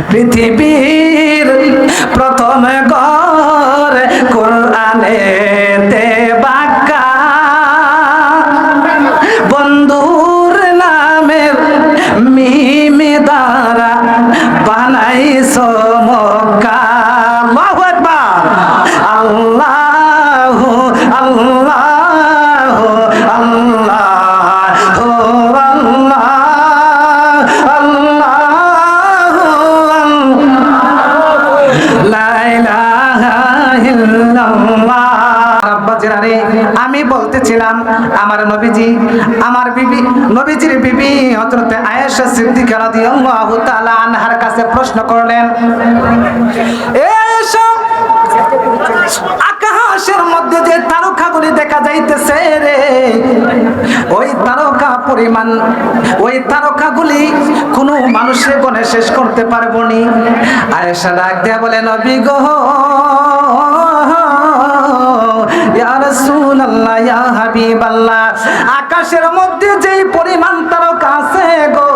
পৃথিবীর প্রথম ঘর কোরআনেতে বাঁকা, বন্ধুর নামের মিম দ্বারা বানাইছো মক্কা। আল্লাহু আকবার, আল্লাহু আল্লাহু আল্লাহু আমি বলতেছিলাম আমার নবীজি, আমার বিবি, নবীজির বিবি হযরত আয়েশা সিদ্দিকা রাদিয়াল্লাহু তাআলা আনহার কাছে প্রশ্ন করলেন, এ আয়েশা, আকাশের মধ্যে যে তারকাগুলি দেখা যাইতেছে রে, ওই তারকা পরিমাণ, ওই তারকাগুলি কোনো মানুষে গণে শেষ করতে পারবো নি। আয়েশা ডাক দিয়া বলে, নবী গো, ইয়া রাসূলুল্লাহ, ইয়া হাবিবাল্লাহ, আকাশের মধ্যে যেই পরিমাণ তারকা আছে গো,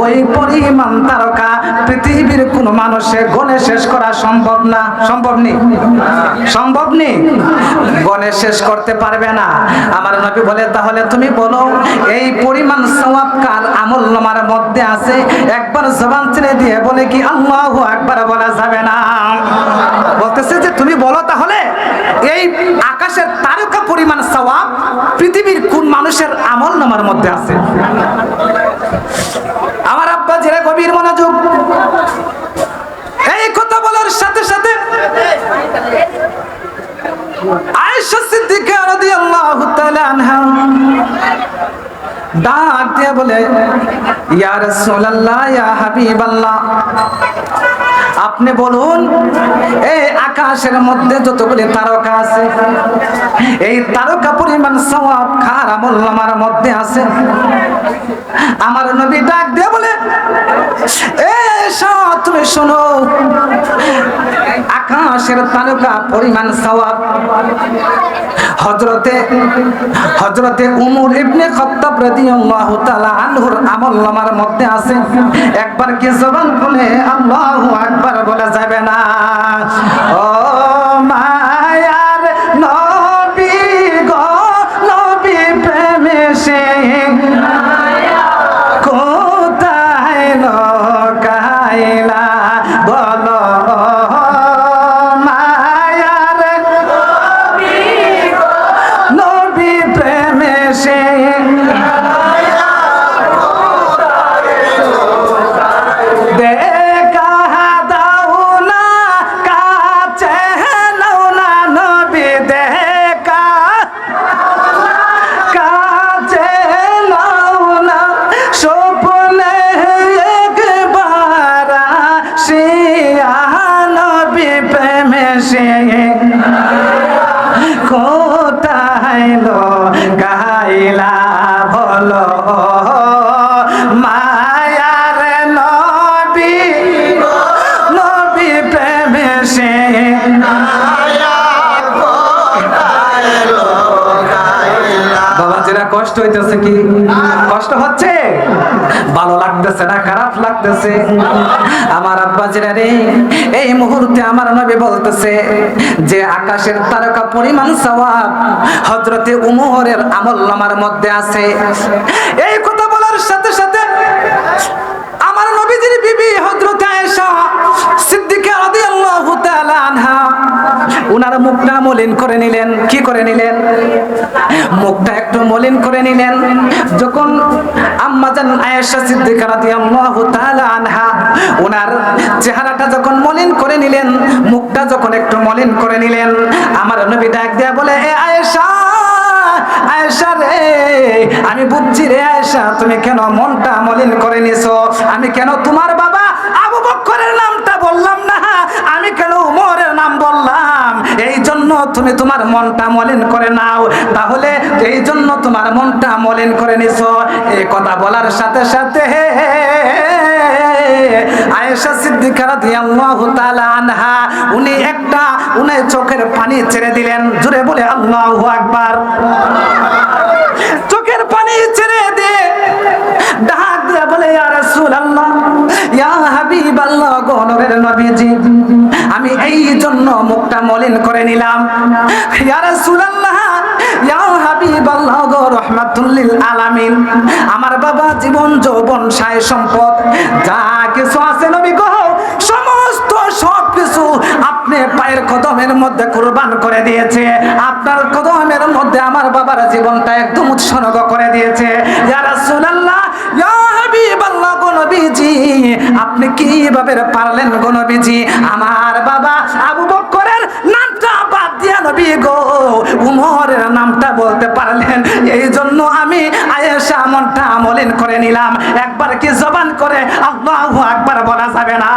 ওই পরিমাণ তারকা পৃথিবীর কোন মানুষের গণে শেষ করা সম্ভব না। সম্ভব নেই, সম্ভব নেই, গণে শেষ করতে পারবে না। আমার নবী বলে, তাহলে তুমি বলো এই পরিমাণ সওয়াব কার আমলনামার মধ্যে আছে? একবার জবান ছেড়ে দিয়ে বলে কি আল্লাহু আকবার বলা যাবে না? বলতেছে যে তুমি বলো তাহলে এই আকাশের তারকা পরিমাণ সওয়াব পৃথিবীর কোন মানুষের আমলনামার মধ্যে আছে? আমার আব্বা যারা গভীর মনোযোগ, এই কথা বলার সাথে সাথে আয়েশা সিদ্দিকা রাদিয়াল্লাহু তাআলা আনহা ডাক দিয়ে বলে, ইয়া রাসূলুল্লাহ, ইয়া হাবিবাল্লাহ, আপনি বলুন এই আকাশের মধ্যে যতগুলি তারকা আছে, এই তারকা পরিমাণ সওয়াব কার আমলনামার মধ্যে আছে? আমার নবী ডাক দিয়ে বলে, তুমি শোনো, আকাশের তারকা পরিমাণ সওয়াব হযরতে উমর ইবনে খাত্তাব রাদিয়াল্লাহু তাআলা আনহুর আমলনামার মধ্যে আছে। একবার কি জবান খুলে আল্লাহু আকবার বলা যাবে না? ও মায়ার নবী গো, নবী প্রেমে সে কোথায় লুকাইলা বলো, মায়ার নবী প্রেমে সে দেখা দাও না, কাছে নাও না, নবী দেখা কাছে নাও না, স্বপ্নে একবার আসিয়া নবী প্রেমে সে কোথায় লুকাইলা বলো, মায়ার নবী, নবী প্রেমে সে বাবা যেটা কষ্ট হইতেছে, কি কষ্ট হচ্ছে? ভালো লাগতেছে না খারাপ লাগতেছে? আমার আব্বা যেটা রে, এই মুহূর্তে আমার নবী বলতেছে যে আকাশের তারকা পরিমাণ সওয়াব হযরতে উমরের আমলনামার মধ্যে আছে। এই কথা বলার সাথে সাথে আমার নবীজির বিবি হযরতে আয়েশা সিদ্দিকা রাদিয়াল্লাহু তাআলা আনহা উনার মুখটা মলিন করে নিলেন। কি করে নিলেন? মুখটা একটু মলিন করে নিলেন। যখন আম্মাজান আয়েশা সিদ্দিকা রাদিয়াল্লাহু তাআলা আনহা উনার চেহারাটা যখন মলিন করে নিলেন, মুখটা যখন একটু মলিন করে নিলেন, আমার নবী ডাক দিয়া বলে, এ আয়েশা, আয়েশা রে, আমি বুঝছি রে আয়েশা, তুমি কেন মনটা মলিন করে নিছো? আমি কেন তোমার বাবা আবু বকরের নামটা বললাম না, আমি কেন উমরের নাম বললাম? এই জন্য তুমি তোমার মনটা মলিন করে নাও। তাহলে এই জন্য তোমার মনটা মলিন করে নিছো। এই কথা বলার সাথে সাথে আয়েশা সিদ্দিকা রাদিয়াল্লাহু তাআলা আনহা উনি চোখের পানি ছেড়ে দিলেন। জোরে বলে আল্লাহু আকবার। চোখের পানি ছেড়ে দিয়ে ডাক দিয়ে বলে, ইয়া রাসূলুল্লাহ, ইয়া হাবিবাল্লাহ গো, প্রাণের নবীজি, আমি এই জন্য মুখটা মলিন করে নিলাম। ইয়া রাসূলুল্লাহ, ইয়া হাবিবাল্লাহ গো রাহমাতুল লিল আলামিন, আমার বাবা জীবন যৌবন সায় সম্পদ যা কিছু আছে নবী গো, সমস্ত সবকিছু আপনি পায়ের কদমের মধ্যে কুরবান করে দিয়েছে। আপনার কদমের মধ্যে আমার বাবার জীবনটা একদম উৎসর্গ করে দিয়েছে। ইয়া রাসূলুল্লাহ, ইয়া হাবিবাল্লাহ গো নবীজি, আপনি কিভাবে পারলেন গো নবীজি আমার বাবা আবু বকরের নামটা বাদ দিয়া নবী গো উমরের নামটা বলতে পারলেন? এই জন্য আমি আয়েশা মনটা মলিন করে নিলাম। একবার কি জবান করে আল্লাহু আকবার বলা যাবে না?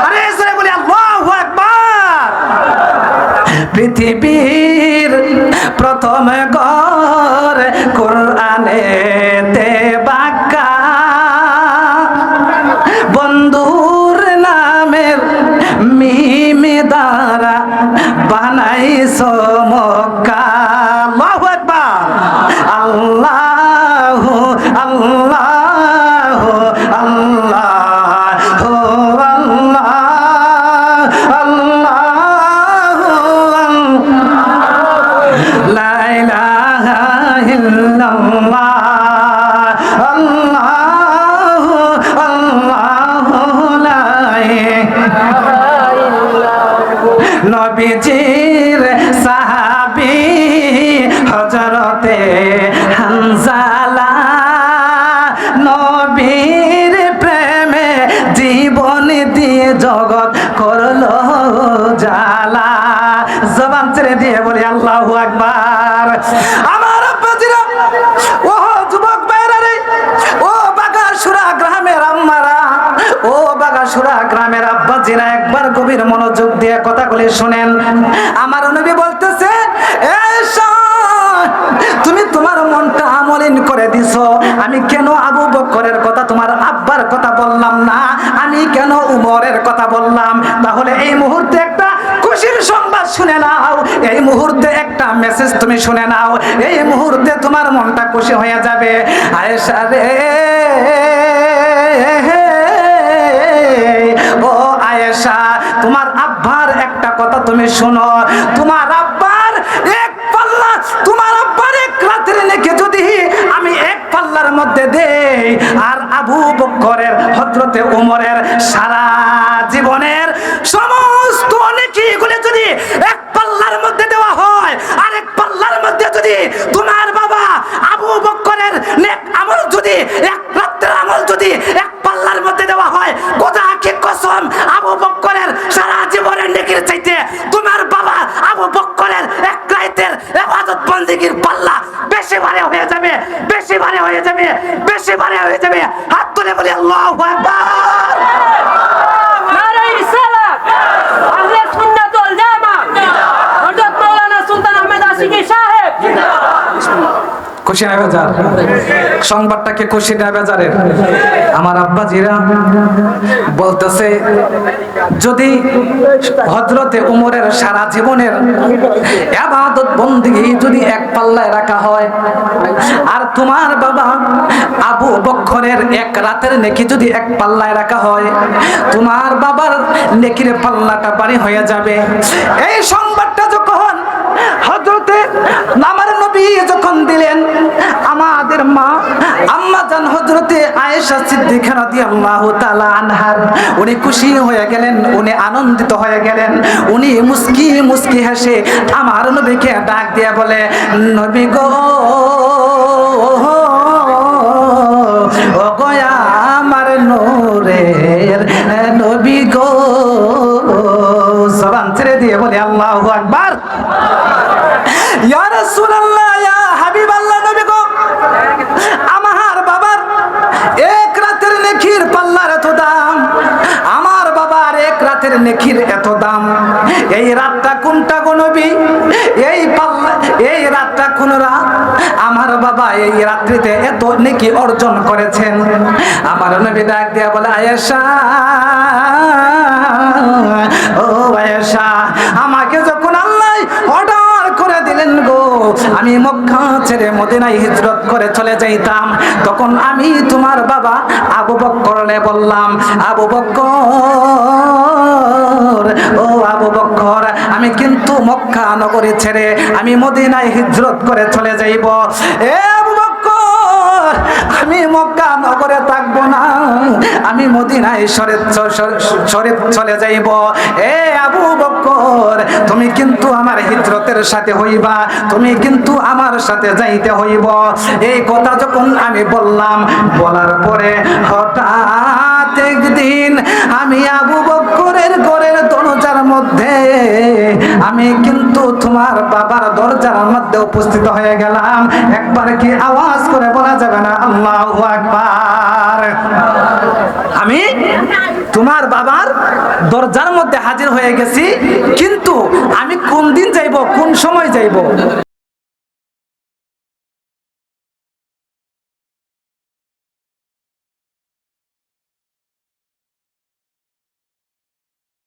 আরে জোরে বলি আল্লাহু আকবার। পৃথিবীর প্রথম ঘর কোরআনেতে বাঁকা, বন্ধুর নামের মিম দ্বারা বানাইছো মক্কা। আল্লাহু আকবার। আল্লাহু আল্লাহু আল্লাহু আল্লাহ আল্লাহু লা ইলাহা ইল্লাল্লাহ আল্লাহু আল্লাহু লা ইলাহা ইল্লাল্লাহ। নবীজির সাহাবী হযরতে হানজালা নবীর প্রেমে জীবন দিয়ে জগৎ করলো জালা। জবান ছেড়ে দিয়ে বলি আল্লাহু আকবার। আমার আব্বাজিরা, ও যুবক ভাইরা রে, ও বাগাসুরা গ্রামের আম্মারা, ও বাগাসুরা গ্রামের আব্বাজিরা, একবার গভীর মনোযোগ দিয়ে কথাগুলি শুনেন। আমার নবী বলতেছে, তুমি তোমার মনটা মলিন করে দিছো। আমি কেন আবু বকরের কথা, তোমার আব্বার কথা বললাম না? আমি কেন উমরের কথা বললাম? তাহলে এই মুহূর্তে একটা খুশির সংবাদ শুনে নাও, এই মুহূর্তে একটা মেসেজ তুমি শুনে নাও, এই মুহূর্তে তোমার মনটা খুশি হয়ে যাবে। আয়েশা রে, ও আয়েশা, তোমার আব্বার একটা কথা তুমি শোনো। তোমার আব্বার এক পাল্লা, তোমার আব্বার এক রাতের নেকি যদি আমি এক পাল্লার মধ্যে দেই, আর আবু বকরের হযরতে ওমরের সারা জীবনের সমস্ত নেকিগুলো যদি এক পাল্লার মধ্যে দেওয়া হয়, আর এক পাল্লার মধ্যে যদি তোমার বাবা আবু বকরের নেক আমল যদি এক রাতের আমল যদি এক পাল্লার মধ্যে দেওয়া হয়, খোদা কি কসম, আবু বকরের সারা জীবনের নেকির চাইতে তোমার বাবা আবু বকরের এক রাতের ইবাদত বندگির পাল্লা বেশি ভারী হয়ে যাবে, বেশি ভারী হয়ে যাবে, বেশি ভারী হয়ে যাবে। হাত তুলে বলি আল্লাহু আকবার। নারে রিসালাত, আহলে সুন্নাত ওয়াল জামাত, হযরত মাওলানা সুলতান আহমেদ আশিকি সাহেব খুশিনা বাজার। সংবাদটাকে খুশিনা বাজারের আমার আব্বাজিরা বলতেছে, যদি হযরতে উমরের সারা জীবনের ইবাদত বندگی যদি এক পাল্লায় রাখা হয়, আর তোমার বাবা আবু বকরের এক রাতের নেকি যদি এক পাল্লায় রাখা হয়, তোমার বাবার নেকির পাল্লাটা ভারী হয়ে যাবে। এই সংবাদটা যখন হযরতে আমার নবী যখন দিলেন, আমাদের মা আম্মা জান হযরতে আয়েশা সিদ্দিকা রাদিয়াল্লাহু তাআলা আনহার উনি খুশি হয়ে গেলেন, উনি আনন্দিত হয়ে গেলেন। উনি মুস্কি মুস্কি হেসে আমার নবীকে ডাক দিয়ে বলে, নবী গো, ও গো আমার নূরের নবী গো। জবান ছেড়ে দিয়ে বলে আল্লাহু আকবার। ইয়া রাসূলুল্লাহ, ইয়া হাবিবাল্লাহ, নবী গো, আমার বাবার এক রাতের নেকির পাল্লার এত দাম, আমার বাবার এক রাতের নেকির এত দাম। এই রাতটা কোনটা গো নবী? এই পাল্লা, এই রাতটা কোন রাত? আমার বাবা এই রাত্রিতে এত নেকি অর্জন করেছেন। আমার নবী ডাক দিয়া বলে, আয়েশা, ও আয়েশা, আমাকে যখন আল্লাহ অর্ডার করে দিলেন গো আমি মক্কা ছেড়ে মদিনায় হিজরত করে চলে যাইতাম, তখন আমি তোমার বাবা আবু বকরকে বললাম, আবু বকর মক্কা নগরী ছেড়ে আমি মদিনায় হিজরত করে চলে যাইব। এ আবু বকর, আমি মক্কা নগরে থাকবো না, আমি মদিনায় সরে চলে যাইব। এ আবু বকর, তুমি কিন্তু আমার হিজরতের সাথে হইবা, তুমি কিন্তু আমার সাথে যাইতে হইব। এই কথা যখন আমি বললাম, বলার পরে হঠাৎ একদিন আমি আবু বকরের ঘরের দরজার মধ্যে, আমি কিন্তু তোমার বাবার দরজার মধ্যে উপস্থিত হয়ে গেলাম। একবার কি আওয়াজ করে বলা যাবে না আল্লাহু আকবার? আমি তোমার বাবার দরজার মধ্যে হাজির হয়ে গেছি, কিন্তু আমি কোন দিন যাইব, কোন সময় যাইব,